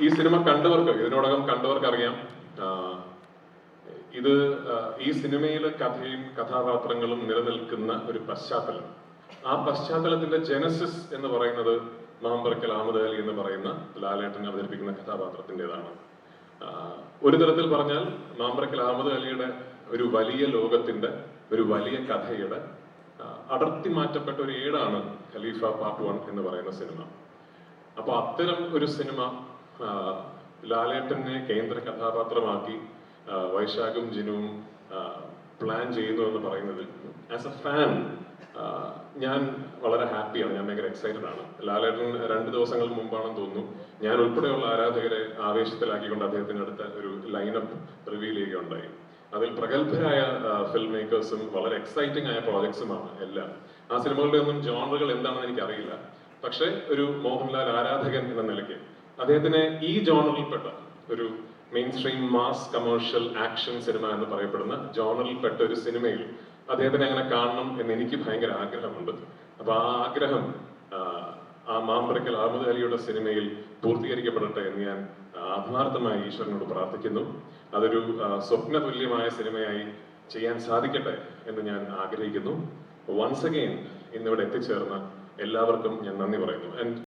ഈ സിനിമ കണ്ടവർക്ക്, ഇതിനോടകം കണ്ടവർക്ക് അറിയാം, ഇത് ഈ സിനിമയിലെ കഥയും കഥാപാത്രങ്ങളും നിലനിൽക്കുന്ന ഒരു പശ്ചാത്തലം. ആ പശ്ചാത്തലത്തിന്റെ ജനസിസ് എന്ന് പറയുന്നത് മാമ്പറക്കൽ അഹമ്മദ് അലി എന്ന് പറയുന്ന ലാലേട്ടൻ അവതരിപ്പിക്കുന്ന കഥാപാത്രത്തിൻ്റെതാണ്. ഒരു തരത്തിൽ പറഞ്ഞാൽ മാമ്പറക്കൽ അഹമ്മദ് അലിയുടെ ഒരു വലിയ ലോകത്തിന്റെ, ഒരു വലിയ കഥയുടെ അടർത്തി മാറ്റപ്പെട്ട ഒരു ഏടാണ് ഖലീഫ പാർട്ട് 1 എന്ന് പറയുന്ന സിനിമ. അപ്പൊ അത്തരം ഒരു സിനിമ ലാലേട്ടനെ കേന്ദ്ര കഥാപാത്രമാക്കി വൈശാഖും ജിനുവും പ്ലാൻ ചെയ്യുന്നു എന്ന് പറയുന്നത് ആസ് എ ഫാൻ ഞാൻ വളരെ ഹാപ്പിയാണ്, ഞാൻ ഭയങ്കര എക്സൈറ്റഡ് ആണ്. ലാലേട്ടൻ 2 ദിവസങ്ങൾ മുമ്പാണെന്ന് തോന്നുന്നു ഞാൻ ഉൾപ്പെടെയുള്ള ആരാധകരെ ആവേശത്തിലാക്കിക്കൊണ്ട് അദ്ദേഹത്തിന് അടുത്ത ഒരു ലൈനപ്പ് റിവീൽ ചെയ്യുകയുണ്ടായി. അതിൽ പ്രഗത്ഭരായ ഫിൽം മേക്കേഴ്സും വളരെ എക്സൈറ്റിംഗ് ആയ പ്രോജക്ട്സുമാണ് എല്ലാം. ആ സിനിമകളുടെ ഒന്നും ജോണറുകൾ എന്താണെന്ന് എനിക്കറിയില്ല, പക്ഷെ ഒരു മോഹൻലാൽ ആരാധകൻ എന്ന നിലയ്ക്ക് അദ്ദേഹത്തിന് ഈ ജോണറിൽപ്പെട്ട ഒരു main stream mass commercial action cinema എന്ന് പറയപ്പെടുന്ന ജോണറിൽപ്പെട്ട ഒരു സിനിമയിൽ അദ്ദേഹത്തിനെ അങ്ങനെ കാണണം എന്ന് എനിക്ക് ഭയങ്കര ആഗ്രഹമുണ്ട്. അപ്പൊ ആ ആഗ്രഹം ആ മാമ്പറക്കൽ അഹമ്മദ് അലിയുടെ സിനിമയിൽ പൂർത്തീകരിക്കപ്പെടട്ടെ എന്ന് ഞാൻ ആത്മാർത്ഥമായി ഈശ്വരനോട് പ്രാർത്ഥിക്കുന്നു. അതൊരു സ്വപ്ന തുല്യമായ സിനിമയായി ചെയ്യാൻ സാധിക്കട്ടെ എന്ന് ഞാൻ ആഗ്രഹിക്കുന്നു. വൺസ് അഗെയിൻ ഇന്നിവിടെ എത്തിച്ചേർന്ന എല്ലാവർക്കും ഞാൻ നന്ദി പറയുന്നു.